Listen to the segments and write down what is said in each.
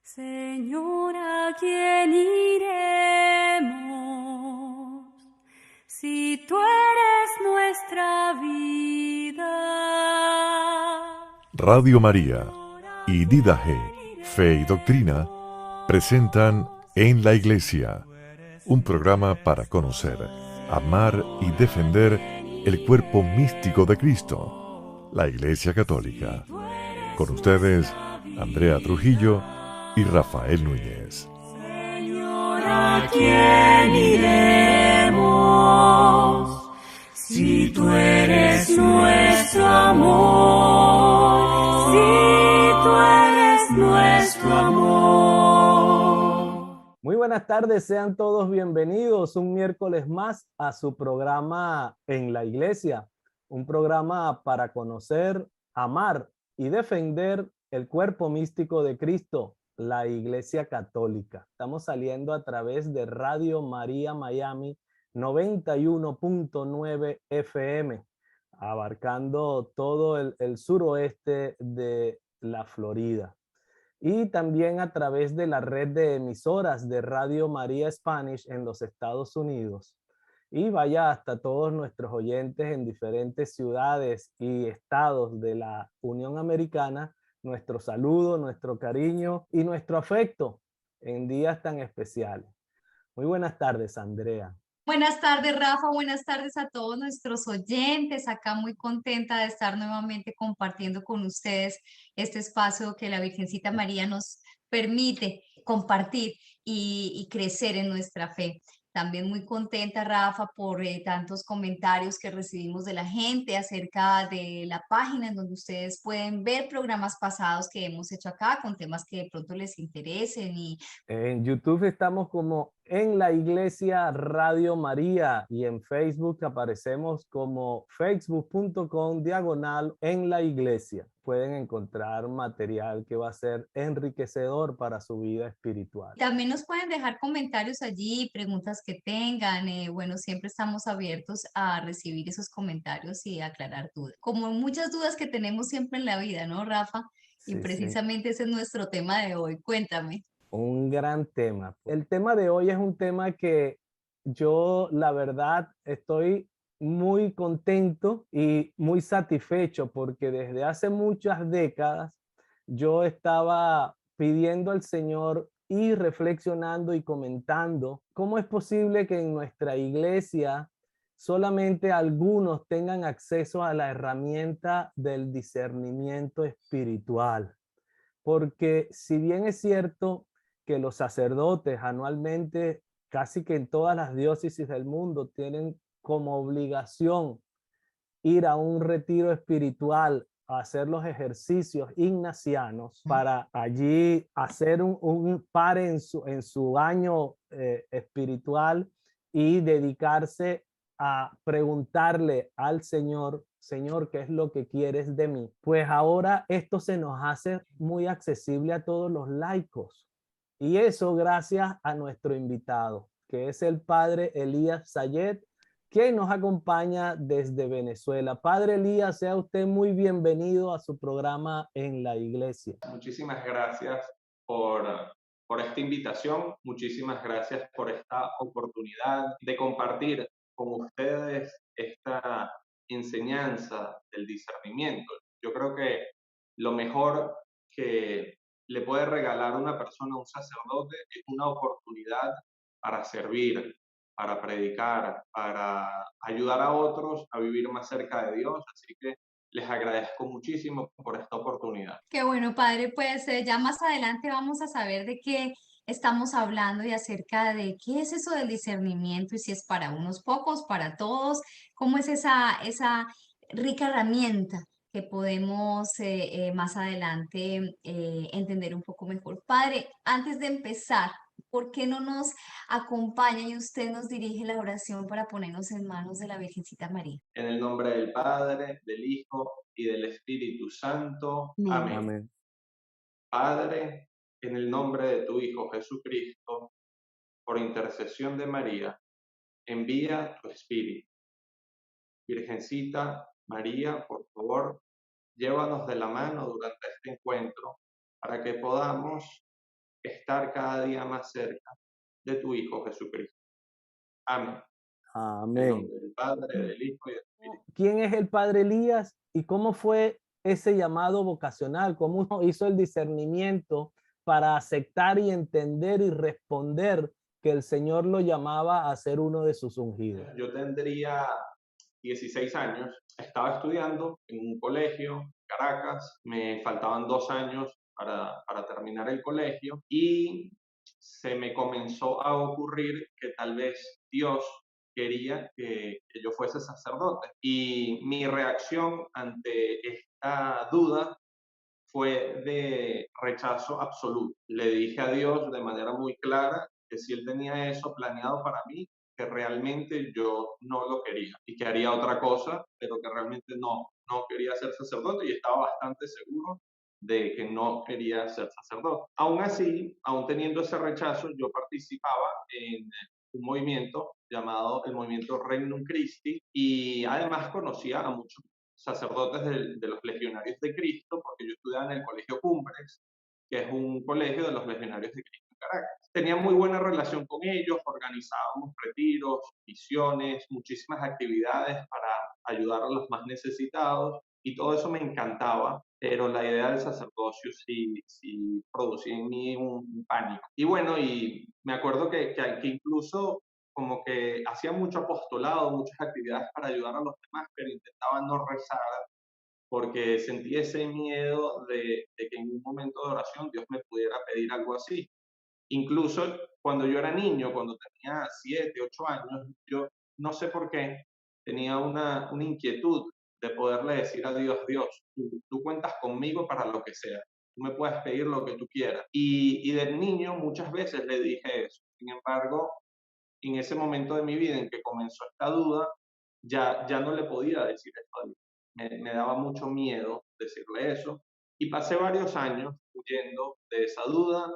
Señor, ¿a quién iremos si tú eres nuestra vida? Radio María y Didaje, Fe y Doctrina presentan En la Iglesia, un programa para conocer, amar y defender el cuerpo místico de Cristo, la Iglesia Católica. Con ustedes, Andrea Trujillo y Rafael Núñez. Señor, ¿a quién iremos si tú eres nuestro amor? Si tú eres nuestro amor. Muy buenas tardes, sean todos bienvenidos un miércoles más a su programa En la Iglesia, un programa para conocer, amar y defender el cuerpo místico de Cristo, la Iglesia Católica. Estamos saliendo a través de Radio María Miami 91.9 FM, abarcando todo el suroeste de la Florida. Y también a través de la red de emisoras de Radio María Spanish en los Estados Unidos. Y vaya hasta todos nuestros oyentes en diferentes ciudades y estados de la Unión Americana, nuestro saludo, nuestro cariño y nuestro afecto en días tan especiales. Muy buenas tardes, Andrea. Buenas tardes, Rafa. Buenas tardes a todos nuestros oyentes. Acá muy contenta de estar nuevamente compartiendo con ustedes este espacio que la Virgencita María nos permite compartir y crecer en nuestra fe. También muy contenta, Rafa, por tantos comentarios que recibimos de la gente acerca de la página en donde ustedes pueden ver programas pasados que hemos hecho acá con temas que de pronto les interesen y En YouTube estamos como En la Iglesia Radio María y en Facebook aparecemos como facebook.com/ En la Iglesia. Pueden encontrar material que va a ser enriquecedor para su vida espiritual. también nos pueden dejar comentarios allí, preguntas que tengan. Bueno, siempre estamos abiertos a recibir esos comentarios y aclarar dudas. Como muchas dudas que tenemos siempre en la vida, ¿no, Rafa? Y Sí, sí. precisamente ese es nuestro tema de hoy. Cuéntame. Un gran tema. El tema de hoy es un tema que yo, la verdad, estoy muy contento y muy satisfecho porque desde hace muchas décadas yo estaba pidiendo al Señor y reflexionando y comentando cómo es posible que en nuestra iglesia solamente algunos tengan acceso a la herramienta del discernimiento espiritual. Porque si bien es cierto que los sacerdotes anualmente, casi que en todas las diócesis del mundo, tienen como obligación ir a un retiro espiritual a hacer los ejercicios ignacianos para allí hacer un par en su año espiritual y dedicarse a preguntarle al Señor, Señor, ¿qué es lo que quieres de mí? Pues ahora esto se nos hace muy accesible a todos los laicos. Y eso gracias a nuestro invitado, que es el padre Elías Sayet, quien nos acompaña desde Venezuela. Padre Elías, sea usted muy bienvenido a su programa En la Iglesia. Muchísimas gracias por, por esta invitación, muchísimas gracias por esta oportunidad de compartir con ustedes esta enseñanza del discernimiento. Yo creo que lo mejor que le puede regalar una persona a un sacerdote es una oportunidad para servir, para predicar, para ayudar a otros a vivir más cerca de Dios. Así que les agradezco muchísimo por esta oportunidad. Qué bueno, padre. Pues ya más adelante vamos a saber de qué estamos hablando y acerca de qué es eso del discernimiento y si es para unos pocos, para todos, cómo es esa rica herramienta que podemos más adelante entender un poco mejor. Padre, antes de empezar, ¿por qué no nos acompaña y usted nos dirige la oración para ponernos en manos de la Virgencita María? En el nombre del Padre, del Hijo y del Espíritu Santo. Amén. Amén. Amén. Padre, en el nombre de tu Hijo Jesucristo, por intercesión de María, envía tu Espíritu. Virgencita María, por favor, llévanos de la mano durante este encuentro para que podamos estar cada día más cerca de tu Hijo Jesucristo. Amén. En el Amén. nombre del Padre, del Hijo y del Espíritu. ¿Quién es el padre Elías y cómo fue ese llamado vocacional? ¿Cómo uno hizo el discernimiento para aceptar y entender y responder que el Señor lo llamaba a ser uno de sus ungidos? Yo tendría 16 años, estaba estudiando en un colegio en Caracas, me faltaban 2 años para terminar el colegio y se me comenzó a ocurrir que tal vez Dios quería que yo fuese sacerdote. Y mi reacción ante esta duda fue de rechazo absoluto. Le dije a Dios de manera muy clara que si Él tenía eso planeado para mí, que realmente yo no lo quería y que haría otra cosa, pero que realmente no quería ser sacerdote y estaba bastante seguro de que no quería ser sacerdote. Aún así, aún teniendo ese rechazo, yo participaba en un movimiento llamado el Movimiento Regnum Christi y además conocía a muchos sacerdotes de los Legionarios de Cristo, porque yo estudiaba en el Colegio Cumbres, que es un colegio de los Legionarios de Cristo en Caracas. Tenía muy buena relación con ellos, organizábamos retiros, misiones, muchísimas actividades para ayudar a los más necesitados, y todo eso me encantaba, pero la idea del sacerdocio sí producía en mí un pánico. Y bueno, y me acuerdo que incluso como que hacía mucho apostolado, muchas actividades para ayudar a los demás, pero intentaba no rezar porque sentí ese miedo de que en un momento de oración Dios me pudiera pedir algo así. Incluso cuando yo era niño, cuando tenía 7, 8 años, yo no sé por qué tenía una inquietud de poderle decir a Dios, Dios, tú cuentas conmigo para lo que sea, tú me puedes pedir lo que tú quieras. Y de niño muchas veces le dije eso. Sin embargo, en ese momento de mi vida en que comenzó esta duda, ya no le podía decir esto a Dios. Me daba mucho miedo decirle eso. Y pasé varios años huyendo de esa duda.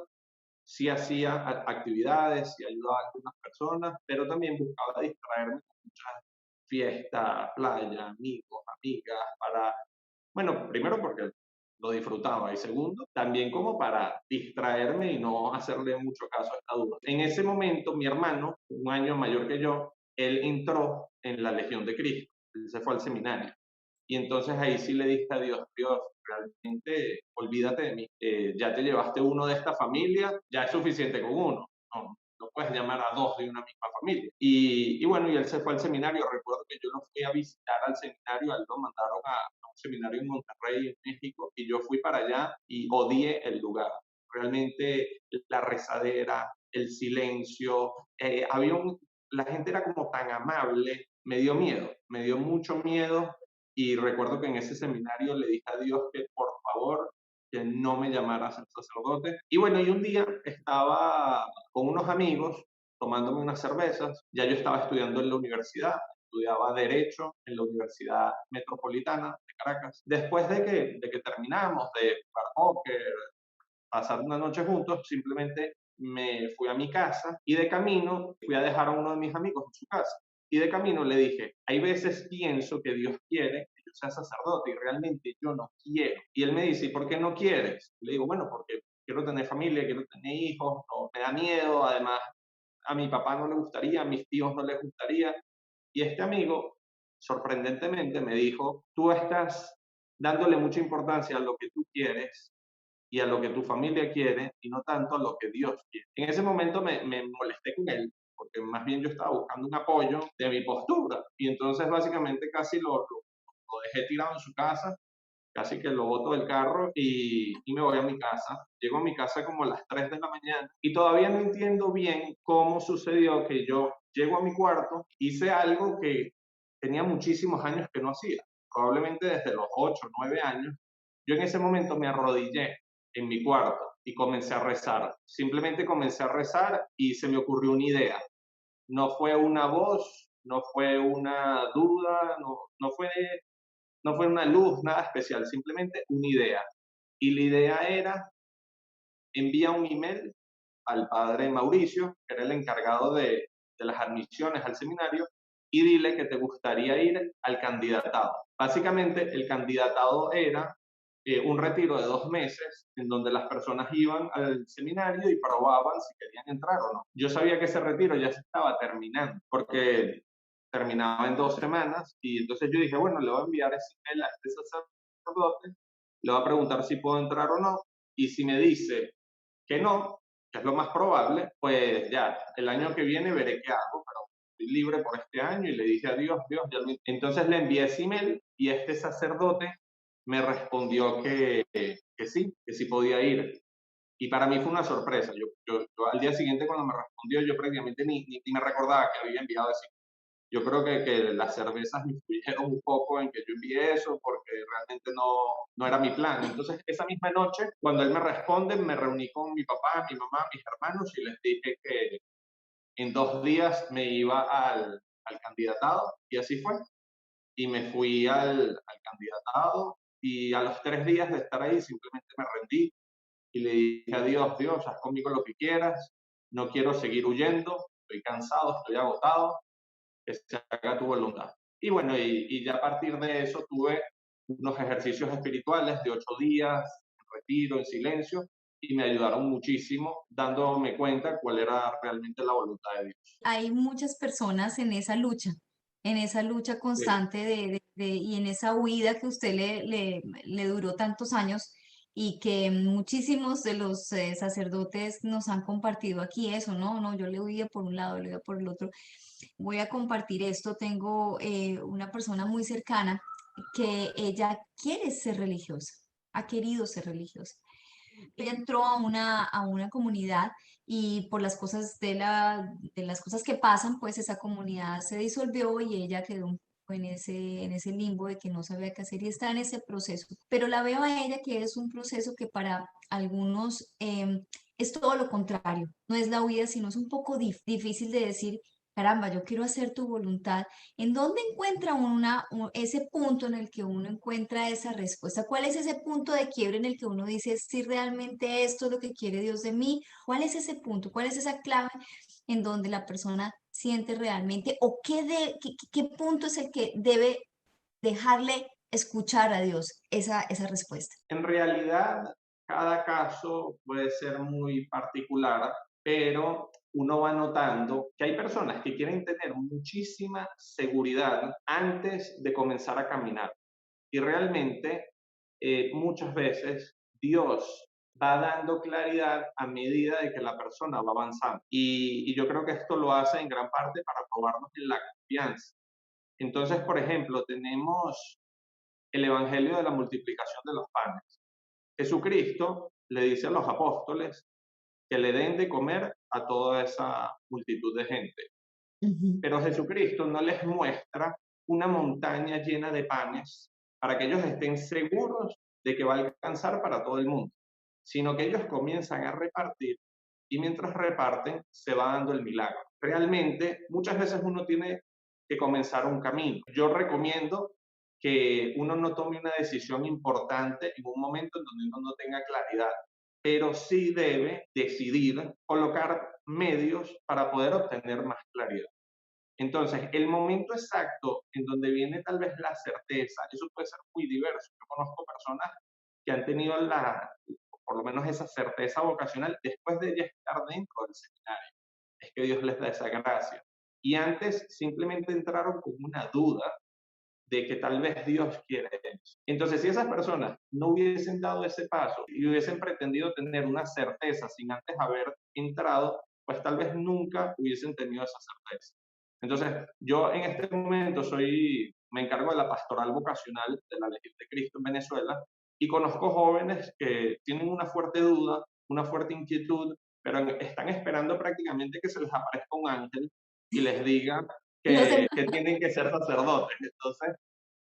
Sí hacía actividades, sí ayudaba a algunas personas, pero también buscaba distraerme con muchas fiestas, playa, amigos, amigas, bueno, primero porque lo disfrutaba y segundo, también como para distraerme y no hacerle mucho caso a esta duda. En ese momento, mi hermano, un año mayor que yo, él entró en la Legión de Cristo, él se fue al seminario. Y entonces ahí sí le dije a Dios, Dios, realmente olvídate de mí, ya te llevaste uno de esta familia, ya es suficiente con uno, no puedes llamar a dos de una misma familia. Y bueno, y él se fue al seminario, recuerdo que yo lo fui a visitar al seminario, a él lo mandaron a un seminario en Monterrey, en México, y yo fui para allá y odié el lugar. Realmente la rezadera, el silencio, la gente era como tan amable, me dio mucho miedo y recuerdo que en ese seminario le dije a Dios que por favor que no me llamara a ser sacerdote. Y bueno, y un día estaba con unos amigos tomándome unas cervezas, ya yo estaba estudiando en la universidad, estudiaba Derecho en la Universidad Metropolitana de Caracas. Después de que terminamos de jugar póker, pasar una noche juntos, simplemente me fui a mi casa y de camino fui a dejar a uno de mis amigos en su casa. Y de camino le dije, hay veces pienso que Dios quiere que yo sea sacerdote y realmente yo no quiero. Y él me dice, ¿y por qué no quieres? Le digo, bueno, porque quiero tener familia, quiero tener hijos, no, me da miedo, además a mi papá no le gustaría, a mis tíos no les gustaría. Y este amigo, sorprendentemente, me dijo, tú estás dándole mucha importancia a lo que tú quieres y a lo que tu familia quiere y no tanto a lo que Dios quiere. En ese momento me molesté con él, porque más bien yo estaba buscando un apoyo de mi postura y entonces básicamente casi lo dejé tirado en su casa, casi que lo boto del carro y me voy a mi casa. Llego a mi casa como a las 3 de la mañana y todavía no entiendo bien cómo sucedió que yo llego a mi cuarto, hice algo que tenía muchísimos años que no hacía, probablemente desde los 8 o 9 años. Yo en ese momento me arrodillé en mi cuarto y comencé a rezar. Simplemente comencé a rezar y se me ocurrió una idea. No fue una voz, no fue una duda, no fue una luz, nada especial, simplemente una idea. Y la idea era, envía un email al padre Mauricio, que era el encargado de las admisiones al seminario, y dile que te gustaría ir al candidatado. Básicamente, el candidatado era un retiro de 2 meses en donde las personas iban al seminario y probaban si querían entrar o no. Yo sabía que ese retiro ya se estaba terminando porque terminaba en 2 semanas y entonces yo dije, bueno, le voy a enviar ese email a este sacerdote, le voy a preguntar si puedo entrar o no y si me dice que no, que es lo más probable, pues ya, el año que viene veré qué hago, pero estoy libre por este año y le dije a Dios, Dios, ya lo... Entonces le envié ese email y este sacerdote me respondió que sí podía ir. Y para mí fue una sorpresa. Yo al día siguiente cuando me respondió, yo prácticamente ni me recordaba que había enviado ese. Yo creo que las cervezas me influyeron un poco en que yo envié eso porque realmente no era mi plan. Entonces, esa misma noche, cuando él me responde, me reuní con mi papá, mi mamá, mis hermanos y les dije que en 2 días me iba al candidatado y así fue. Y me fui al candidatado y a los 3 días de estar ahí simplemente me rendí y le dije a Dios, Dios, haz conmigo lo que quieras, no quiero seguir huyendo, estoy cansado, estoy agotado, que se haga tu voluntad. Y bueno, y ya a partir de eso tuve unos ejercicios espirituales de 8 días, en retiro, en silencio, y me ayudaron muchísimo dándome cuenta cuál era realmente la voluntad de Dios. Hay muchas personas en esa lucha Sí, constante y en esa huida que usted le duró tantos años y que muchísimos de los sacerdotes nos han compartido aquí eso, ¿no? No, yo le huía por un lado, le huía por el otro. Voy a compartir esto. Tengo una persona muy cercana que ella quiere ser religiosa, ha querido ser religiosa. Ella entró a una comunidad y por las cosas de las cosas que pasan, pues esa comunidad se disolvió y ella quedó un poco en ese limbo de que no sabía qué hacer y está en ese proceso. Pero la veo a ella que es un proceso que para algunos es todo lo contrario, no es la huida, sino es un poco difícil de decir, caramba, yo quiero hacer tu voluntad. ¿En dónde encuentra ese punto en el que uno encuentra esa respuesta? ¿Cuál es ese punto de quiebre en el que uno dice, si realmente esto es lo que quiere Dios de mí? ¿Cuál es ese punto? ¿Cuál es esa clave en donde la persona siente realmente o qué punto es el que debe dejarle escuchar a Dios esa respuesta? en realidad, cada caso puede ser muy particular, pero uno va notando que hay personas que quieren tener muchísima seguridad antes de comenzar a caminar. Y realmente, muchas veces Dios va dando claridad a medida de que la persona va avanzando. Y yo creo que esto lo hace en gran parte para probarnos en la confianza. Entonces, por ejemplo, tenemos el Evangelio de la multiplicación de los panes. Jesucristo le dice a los apóstoles que le den de comer a toda esa multitud de gente. Ujú. Pero Jesucristo no les muestra una montaña llena de panes para que ellos estén seguros de que va a alcanzar para todo el mundo, sino que ellos comienzan a repartir y mientras reparten se va dando el milagro. Realmente, muchas veces uno tiene que comenzar un camino. Yo recomiendo que uno no tome una decisión importante en un momento en donde uno no tenga claridad, pero sí debe decidir colocar medios para poder obtener más claridad. Entonces, el momento exacto en donde viene tal vez la certeza, eso puede ser muy diverso. Yo conozco personas que han tenido por lo menos esa certeza vocacional después de ya estar dentro del seminario. Es que Dios les da esa gracia. Y antes simplemente entraron con una duda de que tal vez Dios quiere eso. Entonces, si esas personas no hubiesen dado ese paso y hubiesen pretendido tener una certeza sin antes haber entrado, pues tal vez nunca hubiesen tenido esa certeza. Entonces, yo en este momento me encargo de la pastoral vocacional de la Legión de Cristo en Venezuela y conozco jóvenes que tienen una fuerte duda, una fuerte inquietud, pero están esperando prácticamente que se les aparezca un ángel y les diga Los demás. que tienen que ser sacerdotes. Entonces,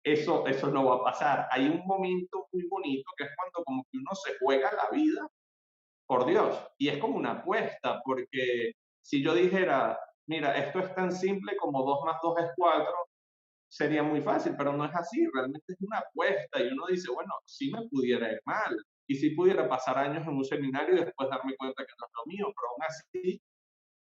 eso no va a pasar. Hay un momento muy bonito que es cuando como que uno se juega la vida por Dios. Y es como una apuesta, porque si yo dijera, mira, esto es tan simple como 2 más 2 es 4, sería muy fácil, pero no es así. Realmente es una apuesta y uno dice, bueno, sí me pudiera ir mal. Y sí pudiera pasar años en un seminario y después darme cuenta que no es lo mío, pero aún así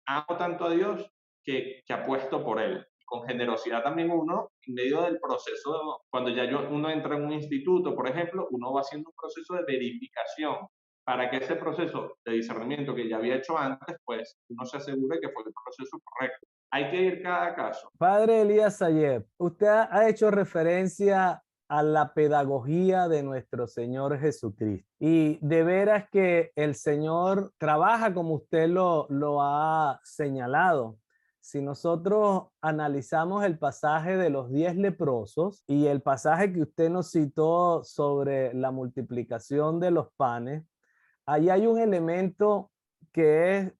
amo tanto a Dios que apuesto por Él. con generosidad también uno, en medio del proceso, cuando ya uno entra en un instituto, por ejemplo, uno va haciendo un proceso de verificación para que ese proceso de discernimiento que ya había hecho antes, pues uno se asegure que fue el proceso correcto. Hay que ir cada caso. Padre Elías Sayed, usted ha hecho referencia a la pedagogía de nuestro Señor Jesucristo. Y de veras que el Señor trabaja como usted lo ha señalado. Si nosotros analizamos el pasaje de los 10 leprosos y el pasaje que usted nos citó sobre la multiplicación de los panes, ahí hay un elemento que es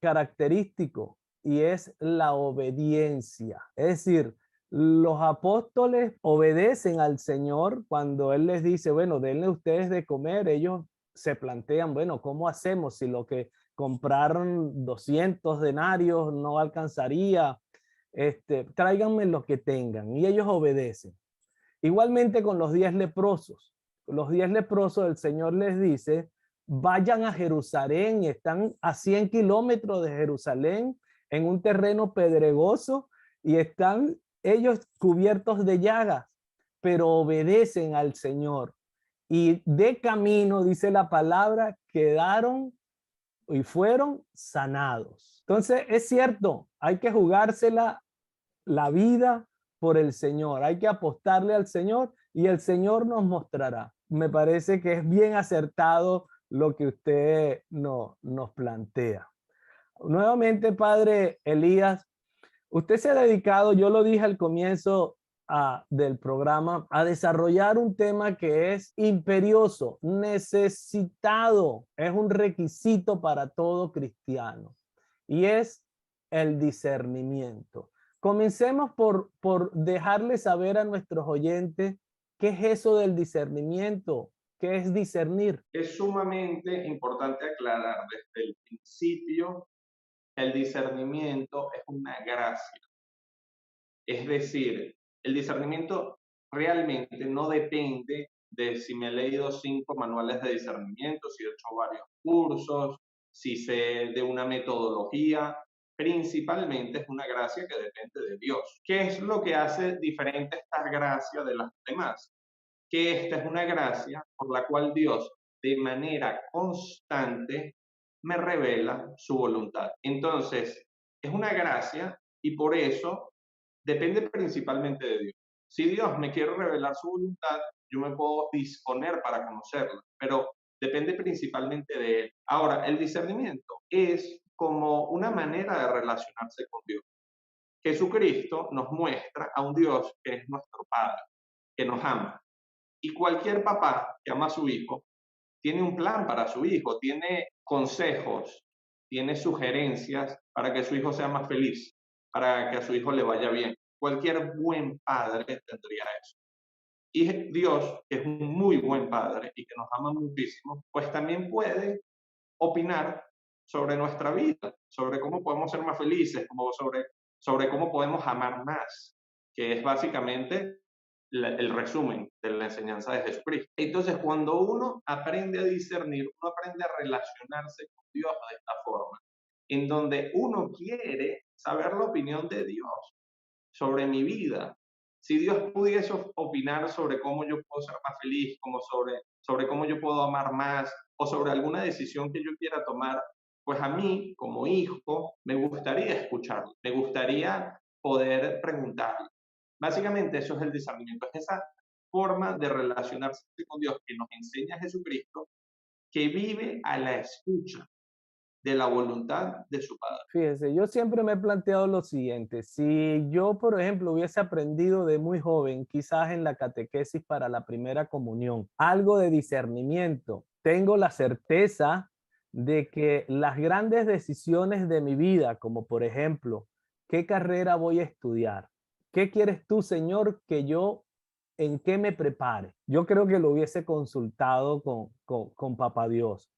característico y es la obediencia. Es decir, los apóstoles obedecen al Señor cuando Él les dice, bueno, denle ustedes de comer. Ellos se plantean, bueno, ¿cómo hacemos si lo que compraron 200 denarios no alcanzaría? Tráiganme lo que tengan. Y ellos obedecen. Igualmente con los 10 leprosos. Los 10 leprosos, el Señor les dice, vayan a Jerusalén, y están a 100 kilómetros de Jerusalén en un terreno pedregoso y están ellos cubiertos de llagas, pero obedecen al Señor. Y de camino, dice la palabra, quedaron y fueron sanados. Entonces, es cierto, hay que jugársela la vida por el Señor, hay que apostarle al Señor y el Señor nos mostrará. Me parece que es bien acertado lo que usted nos plantea. Nuevamente, Padre Elías, usted se ha dedicado, yo lo dije al comienzo del programa, a desarrollar un tema que es imperioso, necesitado, es un requisito para todo cristiano, y es el discernimiento. Comencemos por dejarle saber a nuestros oyentes qué es eso del discernimiento, qué es discernir. Es sumamente importante aclarar desde el principio que el discernimiento es una gracia. Es decir, el discernimiento realmente no depende de si me he leído 5 manuales de discernimiento, si he hecho varios cursos, si sé de una metodología. Principalmente es una gracia que depende de Dios. ¿Qué es lo que hace diferente esta gracia de las demás? Que esta es una gracia por la cual Dios de manera constante me revela su voluntad. Entonces, es una gracia y por eso depende principalmente de Dios. Si Dios me quiere revelar su voluntad, yo me puedo disponer para conocerla, pero depende principalmente de Él. Ahora, el discernimiento es como una manera de relacionarse con Dios. Jesucristo nos muestra a un Dios que es nuestro Padre, que nos ama. Y cualquier papá que ama a su hijo tiene un plan para su hijo, tiene consejos, tiene sugerencias para que su hijo sea más feliz, para que a su hijo le vaya bien. Cualquier buen padre tendría eso. Y Dios, que es un muy buen padre y que nos ama muchísimo, pues también puede opinar sobre nuestra vida, sobre cómo podemos ser más felices, como sobre cómo podemos amar más, que es básicamente el resumen de la enseñanza de Jesucristo. Entonces, cuando uno aprende a discernir, uno aprende a relacionarse con Dios de esta forma, en donde uno quiere saber la opinión de Dios sobre mi vida. Si Dios pudiese opinar sobre cómo yo puedo ser más feliz, como sobre cómo yo puedo amar más, o sobre alguna decisión que yo quiera tomar, pues a mí, como hijo, me gustaría escucharlo, me gustaría poder preguntarle. Básicamente eso es el discernimiento, es esa forma de relacionarse con Dios que nos enseña Jesucristo, que vive a la escucha de la voluntad de su Padre. Fíjese, yo siempre me he planteado lo siguiente: si yo, por ejemplo, hubiese aprendido de muy joven, quizás en la catequesis para la primera comunión, algo de discernimiento, tengo la certeza de que las grandes decisiones de mi vida, como por ejemplo, ¿qué carrera voy a estudiar? ¿Qué quieres tú, Señor, en qué me prepare? Yo creo que lo hubiese consultado con Papá Dios.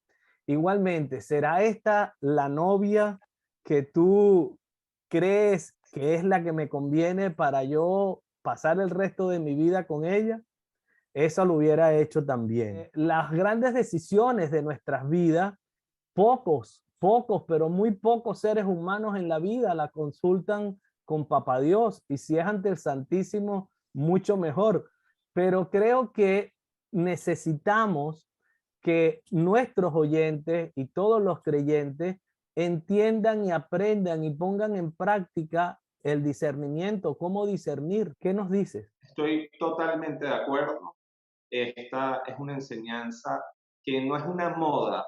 Igualmente, ¿será esta la novia que tú crees que es la que me conviene para yo pasar el resto de mi vida con ella? Eso lo hubiera hecho también. Las grandes decisiones de nuestras vidas, pocos, pero muy pocos seres humanos en la vida la consultan con Papá Dios, y si es ante el Santísimo, mucho mejor. Pero creo que necesitamos que nuestros oyentes y todos los creyentes entiendan y aprendan y pongan en práctica el discernimiento, cómo discernir. ¿Qué nos dices? Estoy totalmente de acuerdo. Esta es una enseñanza que no es una moda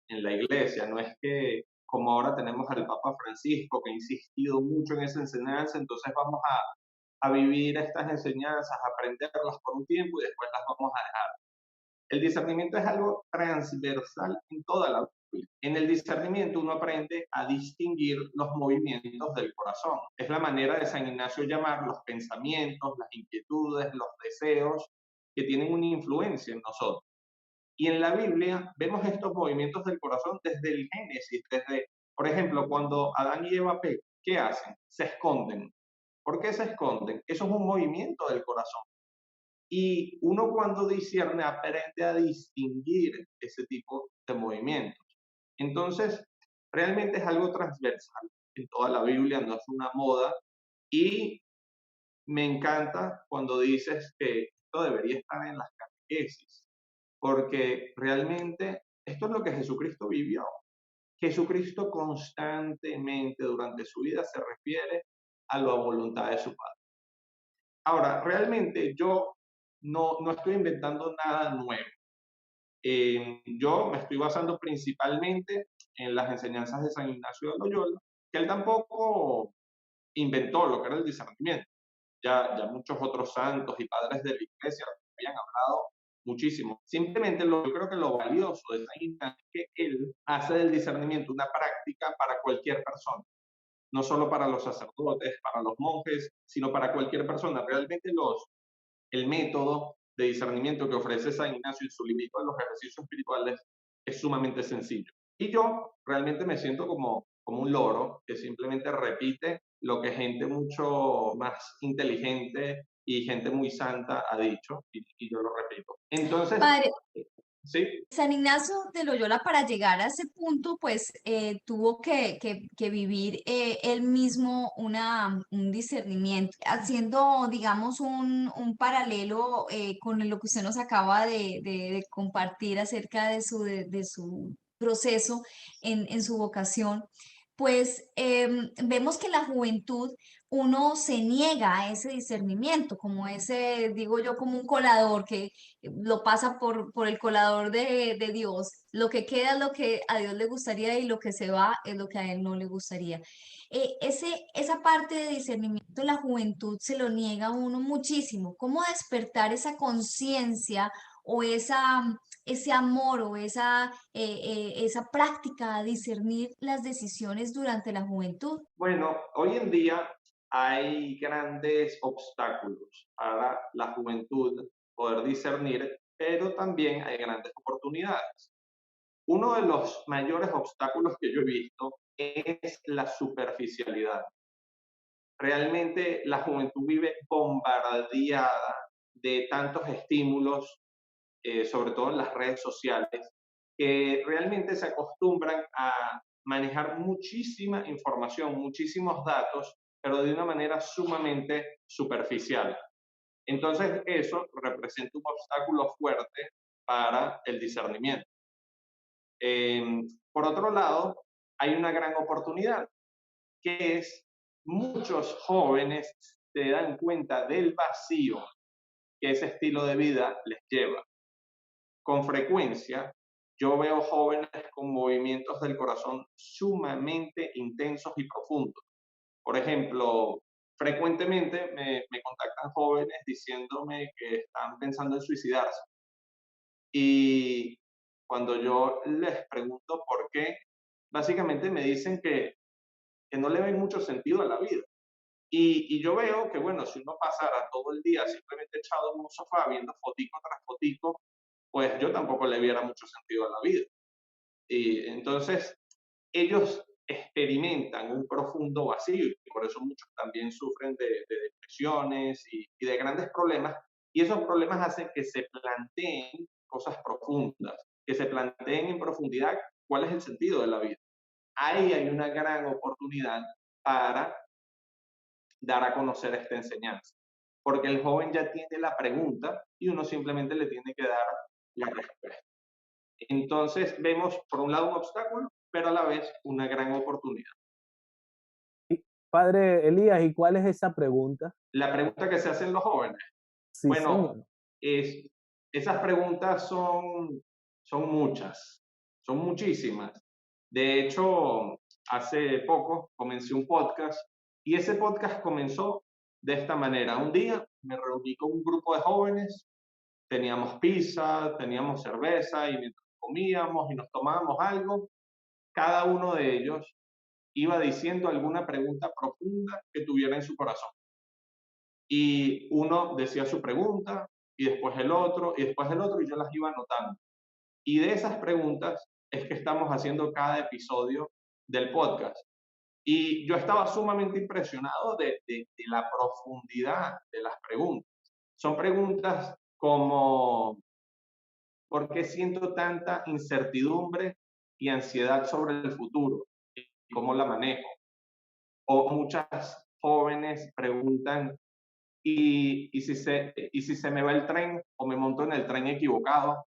en la iglesia, no es que como ahora tenemos al Papa Francisco que ha insistido mucho en esa enseñanza, entonces vamos a vivir estas enseñanzas, a aprenderlas por un tiempo y después las vamos a dejar. El discernimiento es algo transversal en toda la vida. En el discernimiento uno aprende a distinguir los movimientos del corazón. Es la manera de San Ignacio llamar los pensamientos, las inquietudes, los deseos que tienen una influencia en nosotros. Y en la Biblia vemos estos movimientos del corazón desde el Génesis, desde, por ejemplo, cuando Adán y Eva pecan, ¿qué hacen? Se esconden. ¿Por qué se esconden? Eso es un movimiento del corazón. Y uno cuando discierne aprende a distinguir ese tipo de movimientos. Entonces, realmente es algo transversal en toda la Biblia, no es una moda. Y me encanta cuando dices que esto debería estar en las catequesis, porque realmente esto es lo que Jesucristo vivió. Jesucristo constantemente durante su vida se refiere a la voluntad de su Padre. Ahora, realmente yo no estoy inventando nada nuevo. Yo me estoy basando principalmente en las enseñanzas de San Ignacio de Loyola, que él tampoco inventó lo que era el discernimiento. Ya muchos otros santos y padres de la iglesia habían hablado muchísimo. Simplemente yo creo que lo valioso de San Ignacio es que él hace del discernimiento una práctica para cualquier persona. No solo para los sacerdotes, para los monjes, sino para cualquier persona. Realmente el método de discernimiento que ofrece San Ignacio y su libro de los ejercicios espirituales es sumamente sencillo. Y yo realmente me siento como un loro que simplemente repite lo que gente mucho más inteligente y gente muy santa ha dicho, y yo lo repito. Entonces, Padre, sí, San Ignacio de Loyola para llegar a ese punto, pues tuvo que vivir él mismo un discernimiento, haciendo, digamos, un paralelo con lo que usted nos acaba de compartir acerca de su proceso en su vocación. Pues vemos que la juventud uno se niega a ese discernimiento, como ese, digo yo, como un colador que lo pasa por el colador de Dios. Lo que queda es lo que a Dios le gustaría y lo que se va es lo que a Él no le gustaría. Esa parte de discernimiento, la juventud se lo niega a uno muchísimo. ¿Cómo despertar esa conciencia o ese amor o esa práctica a discernir las decisiones durante la juventud? bueno, hoy en día hay grandes obstáculos para la juventud poder discernir, pero también hay grandes oportunidades. Uno de los mayores obstáculos que yo he visto es la superficialidad. Realmente la juventud vive bombardeada de tantos estímulos, sobre todo en las redes sociales, que realmente se acostumbran a manejar muchísima información, muchísimos datos, pero de una manera sumamente superficial. Entonces eso representa un obstáculo fuerte para el discernimiento. Por otro lado, hay una gran oportunidad, que es muchos jóvenes se dan cuenta del vacío que ese estilo de vida les lleva. Con frecuencia, yo veo jóvenes con movimientos del corazón sumamente intensos y profundos. Por ejemplo, frecuentemente me contactan jóvenes diciéndome que están pensando en suicidarse. Y cuando yo les pregunto por qué, básicamente me dicen que no le ven mucho sentido a la vida. Y yo veo que, bueno, si uno pasara todo el día simplemente echado en un sofá viendo fotico tras fotico, pues yo tampoco le viera mucho sentido a la vida. Y entonces ellos experimentan un profundo vacío y por eso muchos también sufren de depresiones y de grandes problemas. Y esos problemas hacen que se planteen cosas profundas, que se planteen en profundidad cuál es el sentido de la vida. Ahí hay una gran oportunidad para dar a conocer esta enseñanza, porque el joven ya tiene la pregunta y uno simplemente le tiene que dar la respuesta. Entonces vemos por un lado un obstáculo, pero a la vez una gran oportunidad. Padre Elías, ¿y cuál es esa pregunta? La pregunta que se hacen los jóvenes, Sí, bueno, señor. esas preguntas son muchas, son muchísimas. De hecho, hace poco comencé un podcast y ese podcast comenzó de esta manera. Un día me reuní con un grupo de jóvenes, teníamos pizza, teníamos cerveza y mientras comíamos y nos tomábamos algo, cada uno de ellos iba diciendo alguna pregunta profunda que tuviera en su corazón. Y uno decía su pregunta, y después el otro, y después el otro, y yo las iba anotando. Y de esas preguntas es que estamos haciendo cada episodio del podcast. Y yo estaba sumamente impresionado de la profundidad de las preguntas. Son preguntas como, ¿por qué siento tanta incertidumbre y ansiedad sobre el futuro? ¿Y cómo la manejo? O muchas jóvenes preguntan, ¿y si se me va el tren o me monto en el tren equivocado?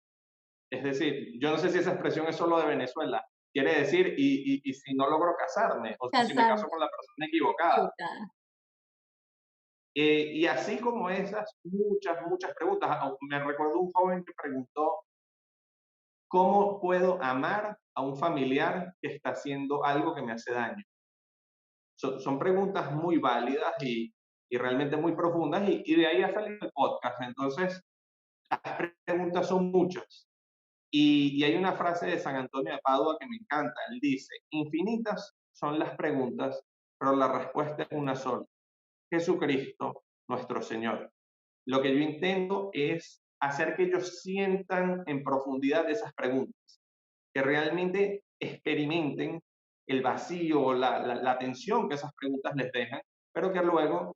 Es decir, yo no sé si esa expresión es solo de Venezuela. Quiere decir, ¿y si no logro casarme? O si me caso con la persona equivocada. Y así como esas, muchas preguntas. Me recuerdo un joven que preguntó, ¿cómo puedo amar a un familiar que está haciendo algo que me hace daño? Son preguntas muy válidas y realmente muy profundas y de ahí ha salido el podcast. Entonces, las preguntas son muchas. Y hay una frase de San Antonio de Padua que me encanta. Él dice, infinitas son las preguntas, pero la respuesta es una sola. Jesucristo, nuestro Señor. Lo que yo intento es hacer que ellos sientan en profundidad esas preguntas, que realmente experimenten el vacío, la tensión que esas preguntas les dejan, pero que luego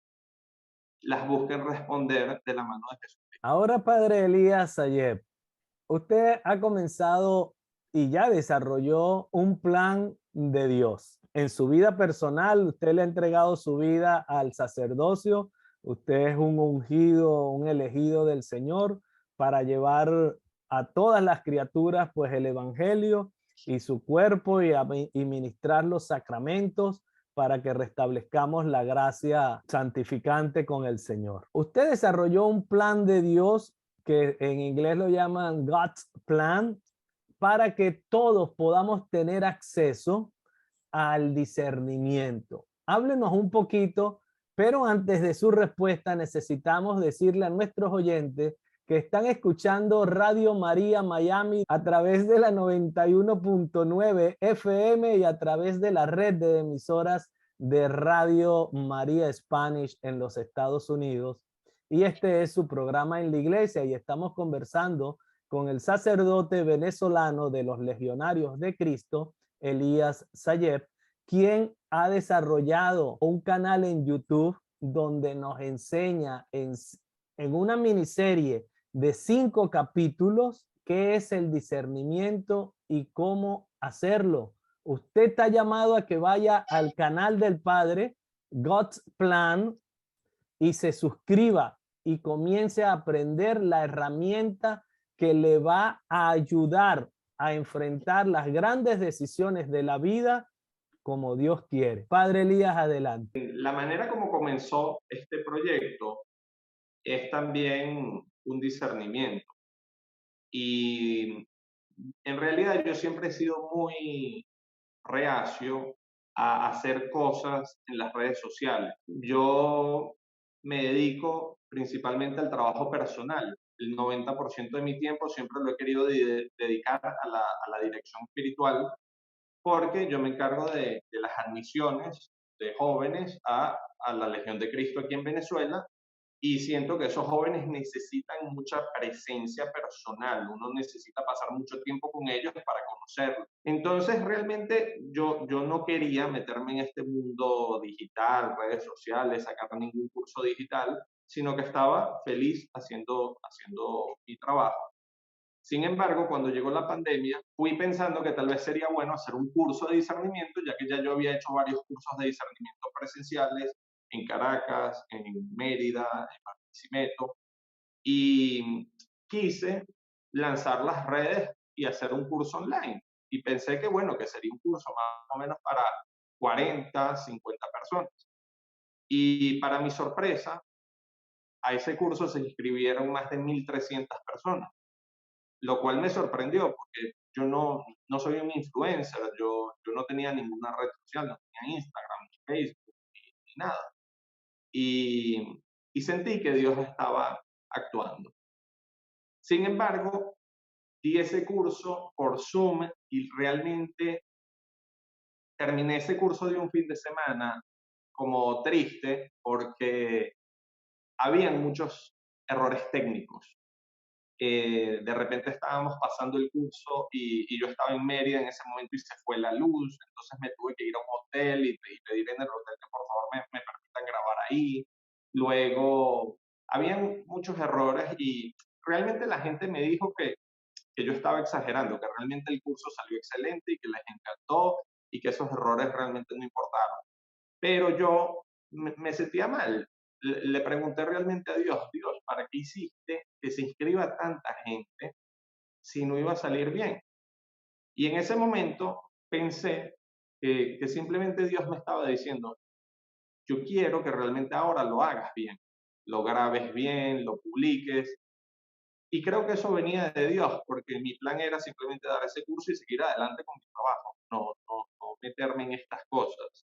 las busquen responder de la mano de Jesús. Ahora, Padre Elías Sayeb, usted ha comenzado y ya desarrolló un plan de Dios. En su vida personal, usted le ha entregado su vida al sacerdocio. Usted es un ungido, un elegido del Señor para llevar a todas las criaturas pues el evangelio y su cuerpo y ministrar los sacramentos para que restablezcamos la gracia santificante con el Señor. Usted desarrolló un plan de Dios que en inglés lo llaman God's Plan, para que todos podamos tener acceso al discernimiento. Háblenos un poquito, pero antes de su respuesta necesitamos decirle a nuestros oyentes que están escuchando Radio María Miami a través de la 91.9 FM y a través de la red de emisoras de Radio María Spanish en los Estados Unidos. Y este es su programa en la iglesia y estamos conversando con el sacerdote venezolano de los Legionarios de Cristo, Elías Sayeb, quien ha desarrollado un canal en YouTube donde nos enseña en una miniserie de 5 capítulos qué es el discernimiento y cómo hacerlo. Usted está llamado a que vaya al canal del Padre, God's Plan, y se suscriba y comience a aprender la herramienta que le va a ayudar a enfrentar las grandes decisiones de la vida como Dios quiere. Padre Elías, adelante. La manera como comenzó este proyecto es también un discernimiento. Y en realidad yo siempre he sido muy reacio a hacer cosas en las redes sociales. Yo me dedico principalmente al trabajo personal. El 90% de mi tiempo siempre lo he querido dedicar a la dirección espiritual porque yo me encargo de las admisiones de jóvenes a la Legión de Cristo aquí en Venezuela y siento que esos jóvenes necesitan mucha presencia personal, uno necesita pasar mucho tiempo con ellos para conocerlos. Entonces, realmente yo no quería meterme en este mundo digital, redes sociales, sacar ningún curso digital, sino que estaba feliz haciendo mi trabajo. Sin embargo, cuando llegó la pandemia, fui pensando que tal vez sería bueno hacer un curso de discernimiento, ya que ya yo había hecho varios cursos de discernimiento presenciales en Caracas, en Mérida, en Barquisimeto, y quise lanzar las redes y hacer un curso online. Y pensé que, bueno, que sería un curso más o menos para 40, 50 personas. Y para mi sorpresa, a ese curso se inscribieron más de 1.300 personas, lo cual me sorprendió porque yo no soy un influencer, yo no tenía ninguna red social, no tenía Instagram, ni Facebook, ni nada. Y sentí que Dios estaba actuando. Sin embargo, di ese curso por Zoom y realmente terminé ese curso de un fin de semana como triste porque habían muchos errores técnicos. De repente estábamos pasando el curso y yo estaba en Mérida en ese momento y se fue la luz, entonces me tuve que ir a un hotel y pedir en el hotel que por favor me permitan grabar ahí. Luego, habían muchos errores y realmente la gente me dijo que yo estaba exagerando, que realmente el curso salió excelente y que les encantó y que esos errores realmente no importaron. Pero yo me sentía mal. Le pregunté realmente a Dios, Dios, ¿para qué hiciste que se inscriba tanta gente si no iba a salir bien? Y en ese momento pensé que simplemente Dios me estaba diciendo, yo quiero que realmente ahora lo hagas bien, lo grabes bien, lo publiques. Y creo que eso venía de Dios, porque mi plan era simplemente dar ese curso y seguir adelante con mi trabajo, no meterme en estas cosas.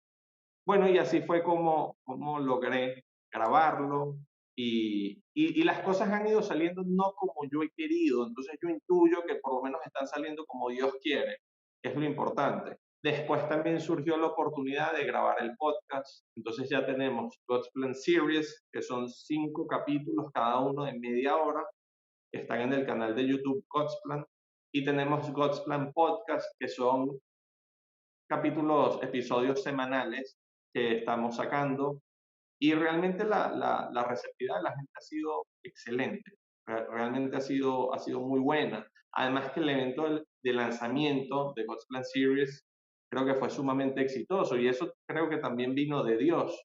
Bueno, y así fue como logré grabarlo y las cosas han ido saliendo no como yo he querido, entonces yo intuyo que por lo menos están saliendo como Dios quiere, que es lo importante. Después también surgió la oportunidad de grabar el podcast, entonces ya tenemos God's Plan Series, que son 5 capítulos, cada uno de media hora, que están en el canal de YouTube God's Plan, y tenemos God's Plan Podcast, que son capítulos, episodios semanales que estamos sacando y realmente la receptividad de la gente ha sido excelente, realmente ha sido muy buena. Además que el evento de lanzamiento de God's Plan Series creo que fue sumamente exitoso y eso creo que también vino de Dios.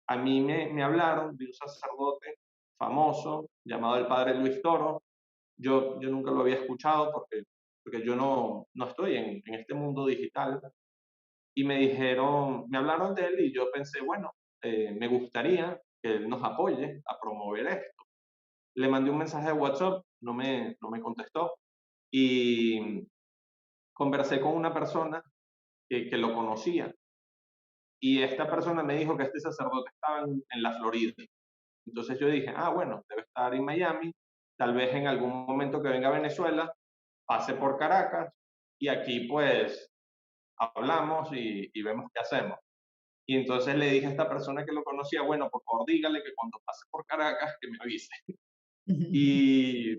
A mí me hablaron de un sacerdote famoso llamado el Padre Luis Toro. Yo nunca lo había escuchado porque yo no estoy en este mundo digital, y me dijeron, me hablaron de él y yo pensé, bueno, me gustaría que él nos apoye a promover esto. Le mandé un mensaje de WhatsApp, no me contestó y conversé con una persona que lo conocía y esta persona me dijo que este sacerdote estaba en la Florida. Entonces yo dije, ah, bueno, debe estar en Miami, tal vez en algún momento que venga a Venezuela, pase por Caracas y aquí pues hablamos y vemos qué hacemos. Y entonces le dije a esta persona que lo conocía, bueno, por favor dígale que cuando pase por Caracas que me avise. Y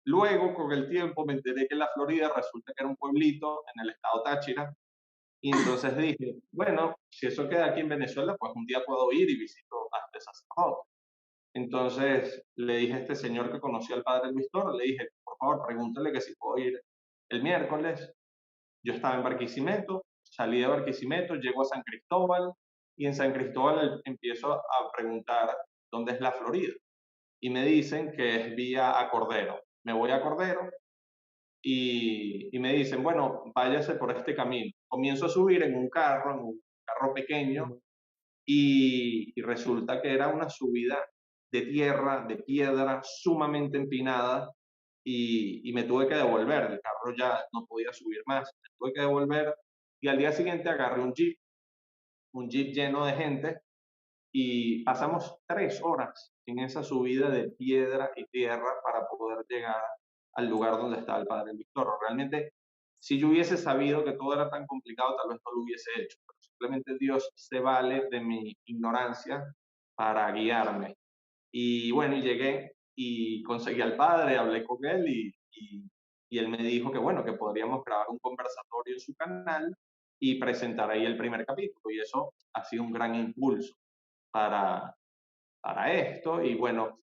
luego, con el tiempo, me enteré que la Florida resulta que era un pueblito en el estado Táchira. Y entonces dije, bueno, si eso queda aquí en Venezuela, pues un día puedo ir y visito a este sacerdote. Entonces le dije a este señor que conocía al padre Luis Toro, le dije, por favor, pregúntele que si puedo ir el miércoles. Yo estaba en Barquisimeto, salí de Barquisimeto, llego a San Cristóbal y en San Cristóbal empiezo a preguntar dónde es la Florida. Y me dicen que es vía a Cordero. Me voy a Cordero y me dicen, bueno, váyase por este camino. Comienzo a subir en un carro pequeño, y resulta que era una subida de tierra, de piedra, sumamente empinada, y me tuve que devolver, el carro ya no podía subir más, me tuve que devolver, y al día siguiente agarré un jeep lleno de gente, y pasamos 3 horas en esa subida de piedra y tierra para poder llegar al lugar donde estaba el padre Víctor. Realmente, si yo hubiese sabido que todo era tan complicado, tal vez no lo hubiese hecho, pero simplemente Dios se vale de mi ignorancia para guiarme. Y bueno, y llegué y conseguí al padre, hablé con él y él me dijo que bueno, que podríamos grabar un conversatorio en su canal y presentar ahí el primer capítulo. Y eso ha sido un gran impulso para, para esto. Y bueno,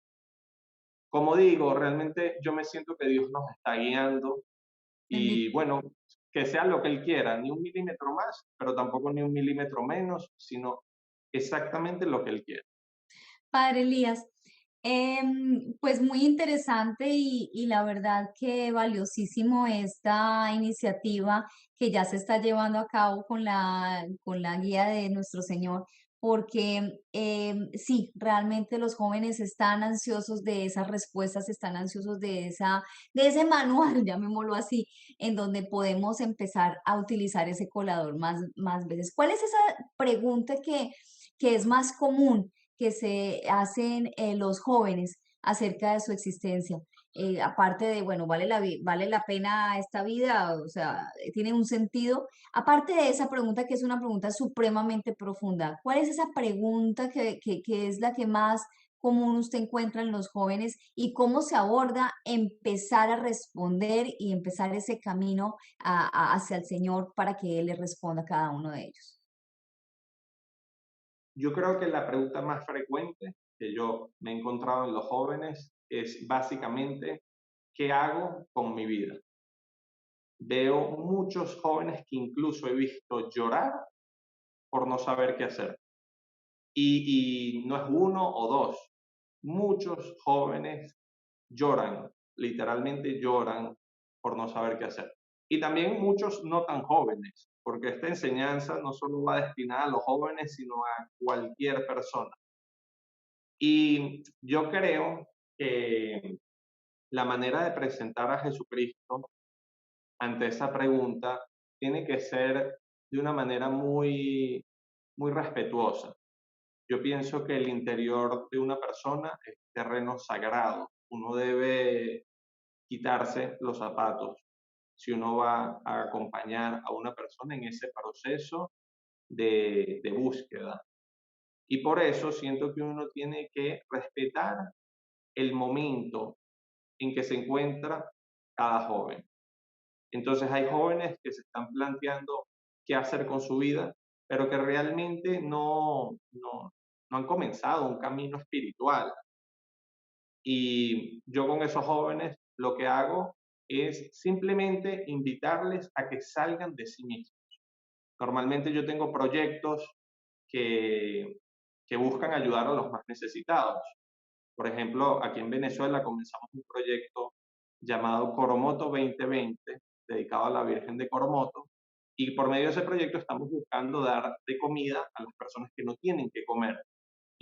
como digo, realmente yo me siento que Dios nos está guiando y bueno, que sea lo que Él quiera, ni un milímetro más, pero tampoco ni un milímetro menos, sino exactamente lo que él quiere. Padre Elías, pues muy interesante y la verdad que valiosísimo esta iniciativa que ya se está llevando a cabo con la guía de nuestro Señor, porque sí, realmente los jóvenes están ansiosos de esas respuestas, están ansiosos de ese manual, llamémoslo así, en donde podemos empezar a utilizar ese colador más veces. ¿Cuál es esa pregunta que es más común que se hacen los jóvenes acerca de su existencia? Aparte de, bueno, vale la pena esta vida, o sea, tiene un sentido. Aparte de esa pregunta, que es una pregunta supremamente profunda, ¿cuál es esa pregunta que es la que más común usted encuentra en los jóvenes y cómo se aborda empezar a responder y empezar ese camino hacia el Señor para que Él le responda a cada uno de ellos? Yo creo que la pregunta más frecuente que yo me he encontrado en los jóvenes es básicamente, ¿qué hago con mi vida? Veo muchos jóvenes que incluso he visto llorar por no saber qué hacer. Y no es uno o dos. Muchos jóvenes lloran, literalmente lloran por no saber qué hacer. Y también muchos no tan jóvenes, porque esta enseñanza no solo va destinada a los jóvenes, sino a cualquier persona. Y yo creo que la manera de presentar a Jesucristo ante esa pregunta tiene que ser de una manera muy respetuosa. Yo pienso que el interior de una persona es terreno sagrado. Uno debe quitarse los zapatos si uno va a acompañar a una persona en ese proceso de búsqueda. Y por eso siento que uno tiene que respetar el momento en que se encuentra cada joven. Entonces hay jóvenes que se están planteando qué hacer con su vida, pero que realmente no han comenzado un camino espiritual. Y yo con esos jóvenes lo que hago es simplemente invitarles a que salgan de sí mismos. Normalmente yo tengo proyectos que, que buscan ayudar a los más necesitados. Por ejemplo, aquí en Venezuela comenzamos un proyecto llamado Coromoto 2020, dedicado a la Virgen de Coromoto, y por medio de ese proyecto estamos buscando dar de comida a las personas que no tienen que comer.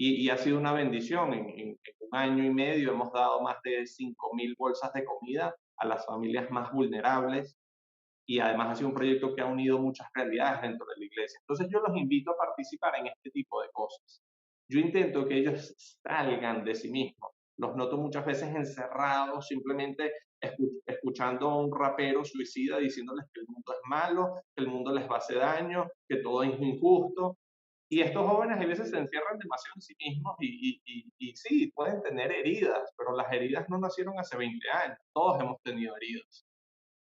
Y ha sido una bendición. En un año y medio hemos dado más de 5.000 bolsas de comida a las familias más vulnerables y además ha sido un proyecto que ha unido muchas realidades dentro de la iglesia. Entonces yo los invito a participar en este tipo de cosas. Yo intento que ellos salgan de sí mismos. Los noto muchas veces encerrados, simplemente escuchando a un rapero suicida diciéndoles que el mundo es malo, que el mundo les va a hacer daño, que todo es injusto. Y estos jóvenes a veces se encierran demasiado en sí mismos y sí, pueden tener heridas, pero las heridas no nacieron hace 20 años. Todos hemos tenido heridas.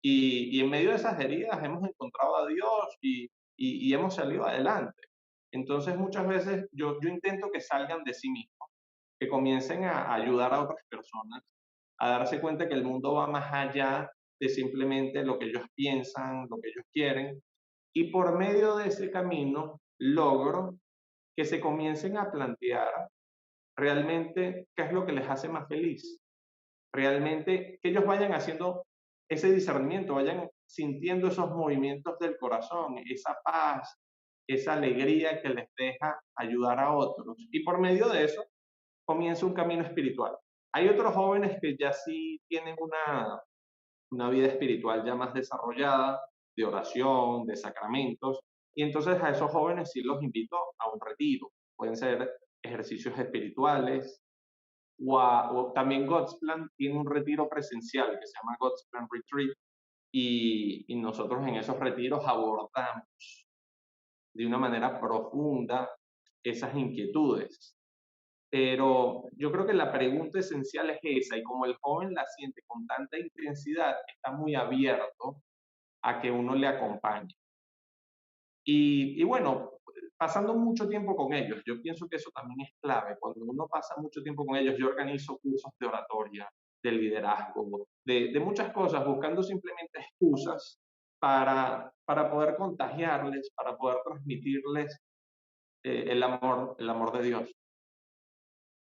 Y en medio de esas heridas hemos encontrado a Dios y hemos salido adelante. Entonces muchas veces yo intento que salgan de sí mismos, que comiencen a ayudar a otras personas, a darse cuenta que el mundo va más allá de simplemente lo que ellos piensan, lo que ellos quieren. Y por medio de ese camino logro que se comiencen a plantear realmente qué es lo que les hace más feliz. Realmente que ellos vayan haciendo ese discernimiento, vayan sintiendo esos movimientos del corazón, esa paz, esa alegría que les deja ayudar a otros. Y por medio de eso comienza un camino espiritual. Hay otros jóvenes que ya sí tienen una vida espiritual ya más desarrollada, de oración, de sacramentos, y entonces a esos jóvenes sí los invito a un retiro. Pueden ser ejercicios espirituales, o también God's Plan tiene un retiro presencial que se llama God's Plan Retreat, y nosotros en esos retiros abordamos de una manera profunda esas inquietudes. Pero yo creo que la pregunta esencial es esa, y como el joven la siente con tanta intensidad, está muy abierto a que uno le acompañe. Y bueno, pasando mucho tiempo con ellos, yo pienso que eso también es clave. Cuando uno pasa mucho tiempo con ellos, yo organizo cursos de oratoria, de liderazgo, de muchas cosas, buscando simplemente excusas para poder contagiarles, para poder transmitirles el amor de Dios.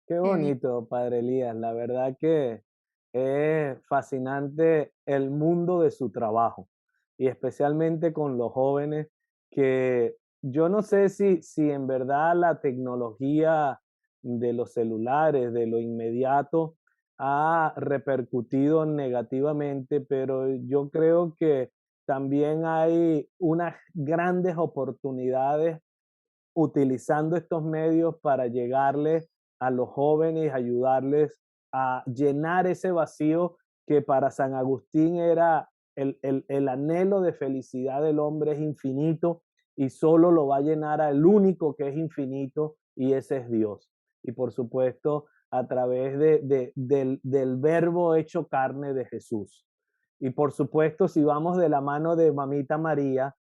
Qué Qué bien. bonito, Padre Elías. La verdad que es fascinante el mundo de su trabajo y especialmente con los jóvenes que yo no sé si en verdad la tecnología de los celulares, de lo inmediato, ha repercutido negativamente, pero yo creo que también hay unas grandes oportunidades utilizando estos medios para llegarles a los jóvenes, ayudarles a llenar ese vacío que para San Agustín era el anhelo de felicidad del hombre es infinito y solo lo va a llenar al único que es infinito y ese es Dios. Y por supuesto, a través del verbo hecho carne de Jesús. Y por supuesto, si vamos de la mano de Mamita María,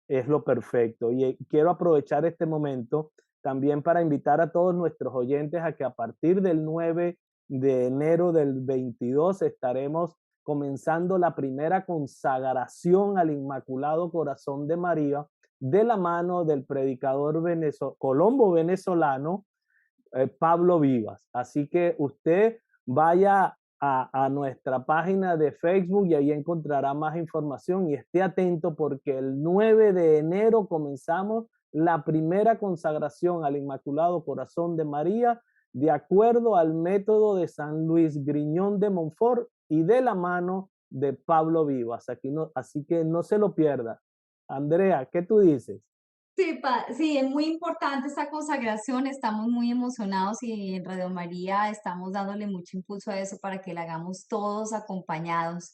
es lo perfecto. Y quiero aprovechar este momento también para invitar a todos nuestros oyentes a que a partir del 9 de enero del 22 estaremos comenzando la primera consagración al Inmaculado Corazón de María de la mano del predicador colombo venezolano Pablo Vivas. Así que usted vaya a nuestra página de Facebook y ahí encontrará más información y esté atento porque el 9 de enero comenzamos la primera consagración al Inmaculado Corazón de María de acuerdo al método de San Luis Griñón de Montfort y de la mano de Pablo Vivas. Así que no se lo pierda. Andrea, ¿qué tú dices? Sí, sí, es muy importante esta consagración, estamos muy emocionados y en Radio María estamos dándole mucho impulso a eso para que la hagamos todos acompañados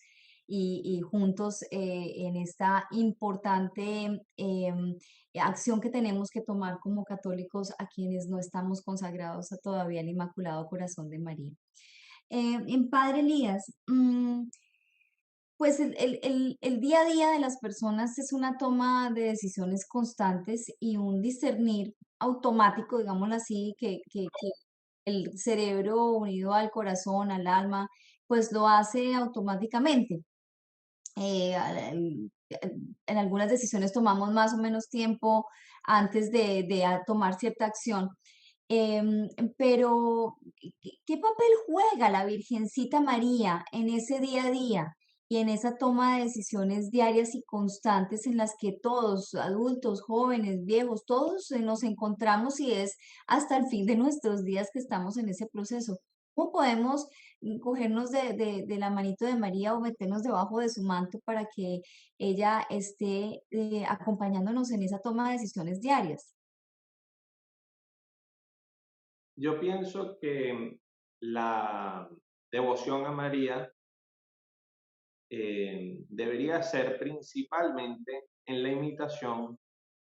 y juntos en esta importante acción que tenemos que tomar como católicos a quienes no estamos consagrados a todavía al Inmaculado Corazón de María. En Padre Elías, pues el día a día de las personas es una toma de decisiones constantes y un discernir automático, digámoslo así, que el cerebro unido al corazón, al alma, pues lo hace automáticamente. En algunas decisiones tomamos más o menos tiempo antes de tomar cierta acción. Pero, ¿qué papel juega la Virgencita María en ese día a día y en esa toma de decisiones diarias y constantes en las que todos, adultos, jóvenes, viejos, todos nos encontramos y es hasta el fin de nuestros días que estamos en ese proceso? ¿Cómo podemos cogernos de la manito de María o meternos debajo de su manto para que ella esté acompañándonos en esa toma de decisiones diarias? Yo pienso que la devoción a María debería ser principalmente en la imitación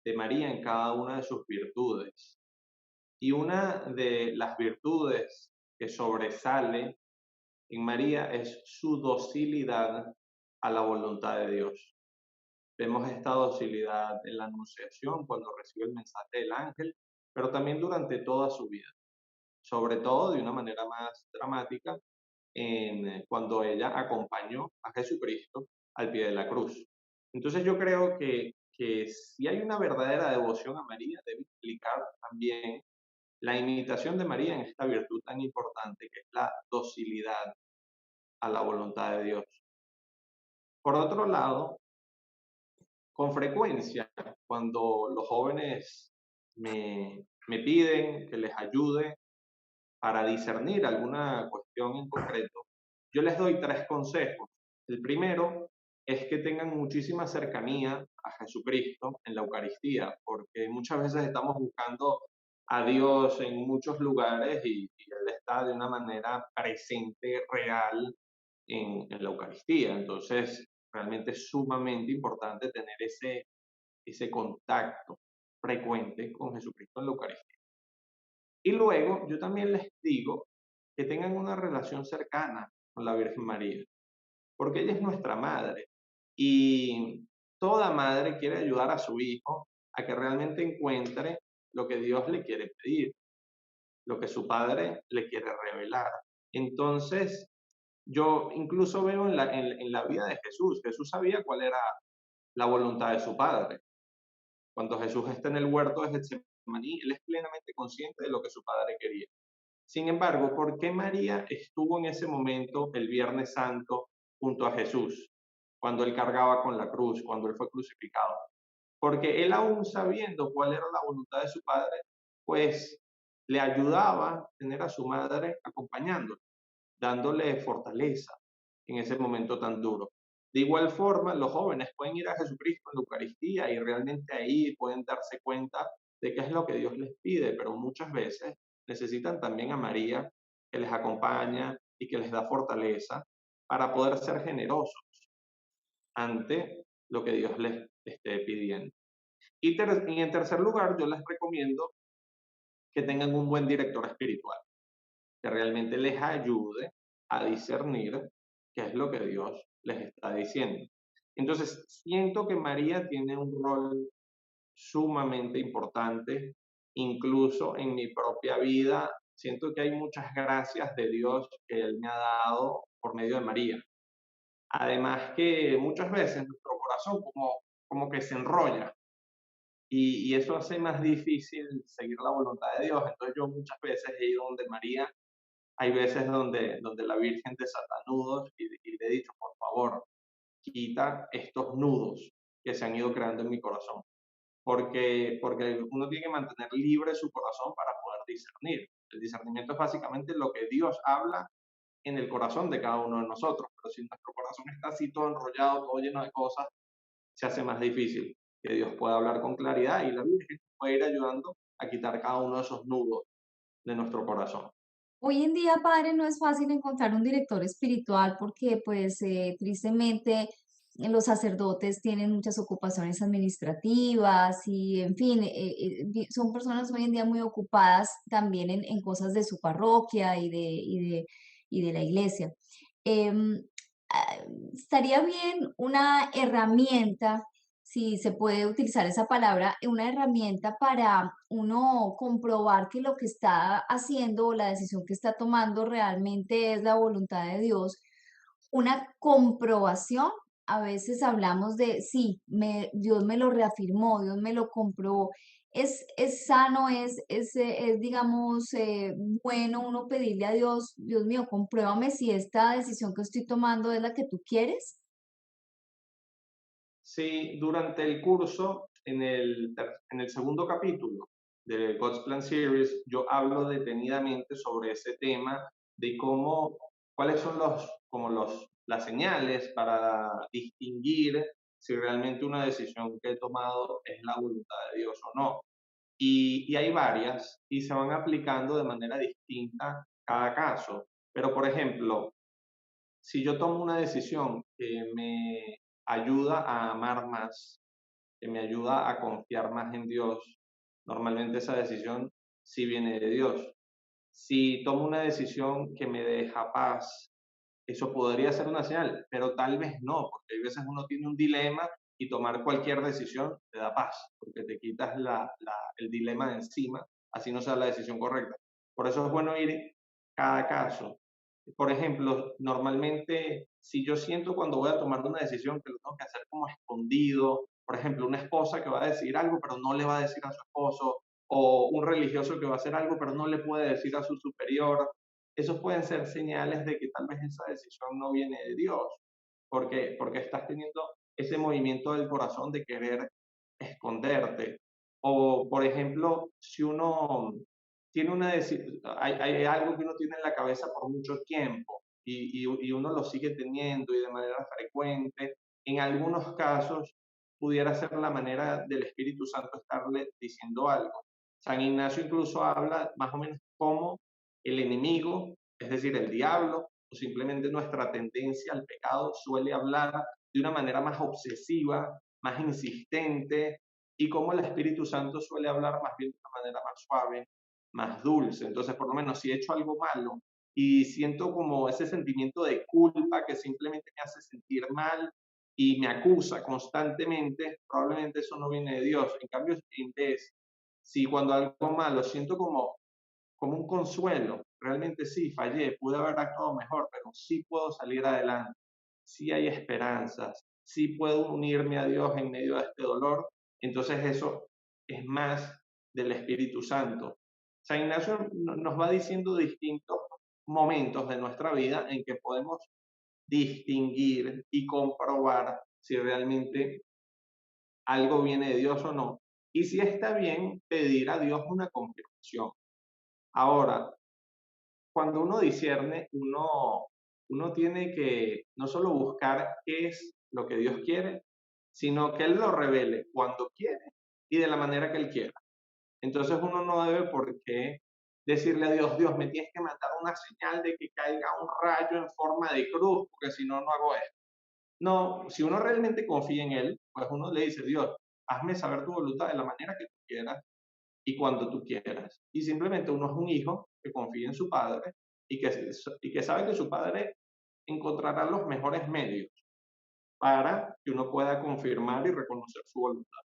de María en cada una de sus virtudes. Y una de las virtudes que sobresale en María es su docilidad a la voluntad de Dios. Vemos esta docilidad en la Anunciación cuando recibe el mensaje del ángel, pero también durante toda su vida, sobre todo de una manera más dramática cuando ella acompañó a Jesucristo al pie de la cruz. Entonces yo creo que si hay una verdadera devoción a María, debe implicar también la imitación de María en esta virtud tan importante que es la docilidad a la voluntad de Dios. Por otro lado, con frecuencia, cuando los jóvenes me piden que les ayude para discernir alguna cuestión en concreto, yo les doy tres consejos. El primero es que tengan muchísima cercanía a Jesucristo en la Eucaristía, porque muchas veces estamos buscando a Dios en muchos lugares y Él está de una manera presente, real en la Eucaristía. Entonces, realmente es sumamente importante tener ese contacto frecuente con Jesucristo en la Eucaristía. Y luego yo también les digo que tengan una relación cercana con la Virgen María, porque ella es nuestra madre y toda madre quiere ayudar a su hijo a que realmente encuentre lo que Dios le quiere pedir, lo que su padre le quiere revelar. Entonces, yo incluso veo en la vida de Jesús, Jesús sabía cuál era la voluntad de su padre. Cuando Jesús está en el huerto de Getsemaní, él es plenamente consciente de lo que su padre quería. Sin embargo, ¿por qué María estuvo en ese momento el Viernes Santo junto a Jesús, cuando él cargaba con la cruz, cuando él fue crucificado? Porque él, aún sabiendo cuál era la voluntad de su padre, pues le ayudaba a tener a su madre acompañándolo, dándole fortaleza en ese momento tan duro. De igual forma, los jóvenes pueden ir a Jesucristo en la Eucaristía y realmente ahí pueden darse cuenta de qué es lo que Dios les pide, pero muchas veces necesitan también a María, que les acompaña y que les da fortaleza para poder ser generosos ante lo que Dios les esté pidiendo. Y en tercer lugar, yo les recomiendo que tengan un buen director espiritual, que realmente les ayude a discernir qué es lo que Dios les está diciendo. Entonces, siento que María tiene un rol sumamente importante, incluso en mi propia vida. Siento que hay muchas gracias de Dios que Él me ha dado por medio de María. Además que muchas veces nuestro corazón como que se enrolla y eso hace más difícil seguir la voluntad de Dios. Entonces yo muchas veces he ido donde María, hay veces donde la Virgen desata nudos y le he dicho, por favor, quita estos nudos que se han ido creando en mi corazón. Porque uno tiene que mantener libre su corazón para poder discernir. El discernimiento es básicamente lo que Dios habla en el corazón de cada uno de nosotros, pero si nuestro corazón está así todo enrollado, todo lleno de cosas, se hace más difícil que Dios pueda hablar con claridad y la Virgen puede ir ayudando a quitar cada uno de esos nudos de nuestro corazón. Hoy en día, padre, no es fácil encontrar un director espiritual porque, pues, tristemente, los sacerdotes tienen muchas ocupaciones administrativas y, en fin, son personas hoy en día muy ocupadas también en cosas de su parroquia y de la iglesia. Em, ah, Estaría bien una herramienta, si se puede utilizar esa palabra, una herramienta para uno comprobar que lo que está haciendo o la decisión que está tomando realmente es la voluntad de Dios, una comprobación. A veces hablamos de, sí, Dios me lo reafirmó, Dios me lo comprobó. Es sano, digamos, bueno uno pedirle a Dios, Dios mío, compruébame si esta decisión que estoy tomando es la que tú quieres. Sí, durante el curso, en el segundo capítulo de God's Plan Series, yo hablo detenidamente sobre ese tema de cuáles son las señales para distinguir si realmente una decisión que he tomado es la voluntad de Dios o no. Y hay varias y se van aplicando de manera distinta cada caso. Pero, por ejemplo, si yo tomo una decisión que me ayuda a amar más, que me ayuda a confiar más en Dios, normalmente esa decisión sí viene de Dios. Si tomo una decisión que me deja paz, eso podría ser una señal, pero tal vez no, porque hay veces uno tiene un dilema y tomar cualquier decisión te da paz, porque te quitas el dilema de encima, así no sea la decisión correcta. Por eso es bueno ir cada caso. Por ejemplo, normalmente, si yo siento cuando voy a tomar una decisión que lo tengo que hacer como escondido, por ejemplo, una esposa que va a decir algo pero no le va a decir a su esposo, o un religioso que va a hacer algo pero no le puede decir a su superior, esos pueden ser señales de que tal vez esa decisión no viene de Dios, porque estás teniendo ese movimiento del corazón de querer esconderte. O, por ejemplo, si uno tiene hay algo que uno tiene en la cabeza por mucho tiempo y uno lo sigue teniendo y de manera frecuente, en algunos casos pudiera ser la manera del Espíritu Santo estarle diciendo algo. San Ignacio incluso habla más o menos cómo el enemigo, es decir, el diablo, o simplemente nuestra tendencia al pecado, suele hablar de una manera más obsesiva, más insistente, y cómo el Espíritu Santo suele hablar más bien de una manera más suave, más dulce. Entonces, por lo menos, si he hecho algo malo y siento como ese sentimiento de culpa que simplemente me hace sentir mal y me acusa constantemente, probablemente eso no viene de Dios. En cambio, en vez, si cuando algo malo siento como un consuelo. Realmente sí, fallé, pude haber actuado mejor, pero sí puedo salir adelante, sí hay esperanzas, sí puedo unirme a Dios en medio de este dolor. entonces eso es más del Espíritu Santo. San Ignacio nos va diciendo distintos momentos de nuestra vida en que podemos distinguir y comprobar si realmente algo viene de Dios o no. Y si está bien, pedir a Dios una confirmación. Ahora, cuando uno discierne, uno tiene que no solo buscar qué es lo que Dios quiere, sino que Él lo revele cuando quiere y de la manera que Él quiera. Entonces uno no debe por qué decirle a Dios, Dios, me tienes que mandar una señal de que caiga un rayo en forma de cruz, porque si no, no hago esto. No, si uno realmente confía en Él, pues uno le dice, Dios, hazme saber tu voluntad de la manera que tú quieras y cuando tú quieras. Y simplemente uno es un hijo que confía en su padre y que sabe que su padre encontrará los mejores medios para que uno pueda confirmar y reconocer su voluntad.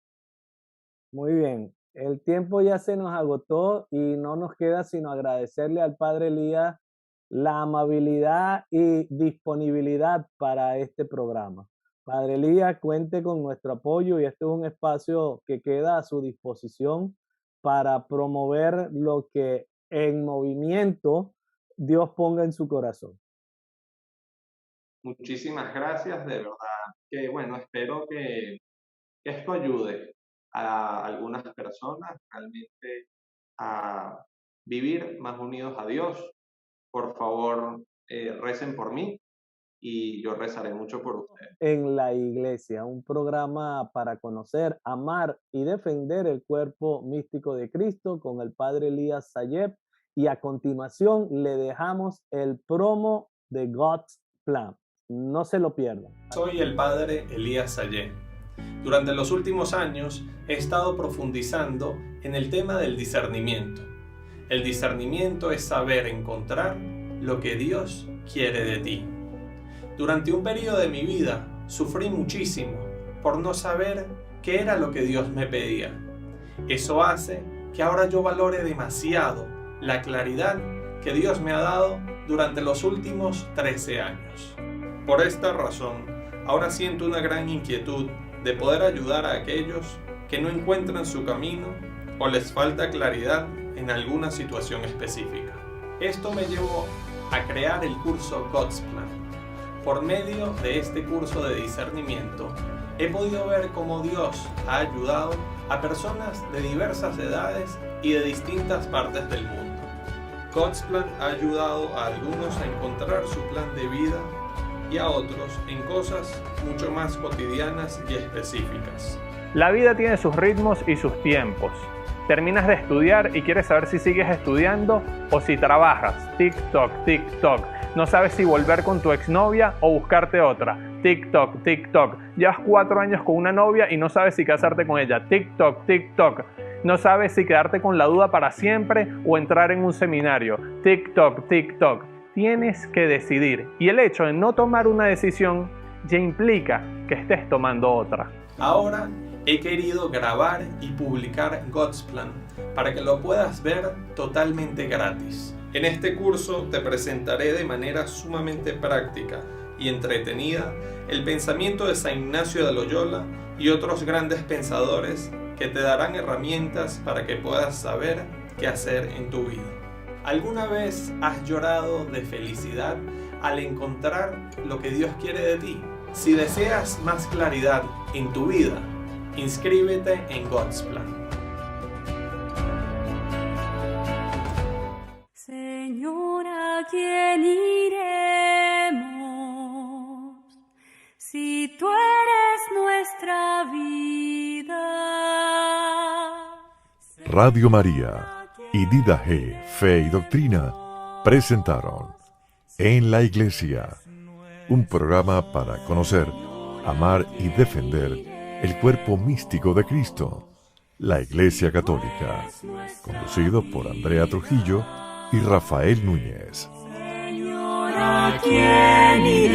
Muy bien, el tiempo ya se nos agotó y no nos queda sino agradecerle al Padre Elías la amabilidad y disponibilidad para este programa. Padre Elías, cuente con nuestro apoyo y este es un espacio que queda a su disposición para promover lo que en movimiento Dios ponga en su corazón. Muchísimas gracias, de verdad que bueno, espero que esto ayude a algunas personas realmente a vivir más unidos a Dios. Por favor, recen por mí y yo rezaré mucho por ustedes. En la iglesia, un programa para conocer, amar y defender el cuerpo místico de Cristo con el Padre Elías Sayep. Y a continuación le dejamos el promo de God's Plan. No se lo pierdan. Soy el Padre Elías Sayep. Durante los últimos años he estado profundizando en el tema del discernimiento. El discernimiento es saber encontrar lo que Dios quiere de ti. Durante un periodo de mi vida sufrí muchísimo por no saber qué era lo que Dios me pedía. Eso hace que ahora yo valore demasiado la claridad que Dios me ha dado durante los últimos 13 años. Por esta razón, ahora siento una gran inquietud de poder ayudar a aquellos que no encuentran su camino o les falta claridad en alguna situación específica. Esto me llevó a crear el curso God's Plan. Por medio de este curso de discernimiento, he podido ver cómo Dios ha ayudado a personas de diversas edades y de distintas partes del mundo. God's Plan ha ayudado a algunos a encontrar su plan de vida y a otros en cosas mucho más cotidianas y específicas. La vida tiene sus ritmos y sus tiempos. Terminas de estudiar y quieres saber si sigues estudiando o si trabajas. TikTok, TikTok. No sabes si volver con tu exnovia o buscarte otra. TikTok, TikTok. Llevas 4 años con una novia y no sabes si casarte con ella. TikTok, TikTok. No sabes si quedarte con la duda para siempre o entrar en un seminario. TikTok, TikTok. Tienes que decidir. Y el hecho de no tomar una decisión ya implica que estés tomando otra. Ahora he querido grabar y publicar God's Plan para que lo puedas ver totalmente gratis. En este curso te presentaré de manera sumamente práctica y entretenida el pensamiento de San Ignacio de Loyola y otros grandes pensadores que te darán herramientas para que puedas saber qué hacer en tu vida. ¿Alguna vez has llorado de felicidad al encontrar lo que Dios quiere de ti? Si deseas más claridad en tu vida, inscríbete en God's Plan. Señor, ¿a quién iremos si tú eres nuestra vida? Radio María y Dida G, Fe y Doctrina presentaron En la Iglesia, un programa para conocer, amar y defender el cuerpo místico de Cristo, la Iglesia Católica, conducido por Andrea Trujillo y Rafael Núñez. Señor, ¿a quién iremos?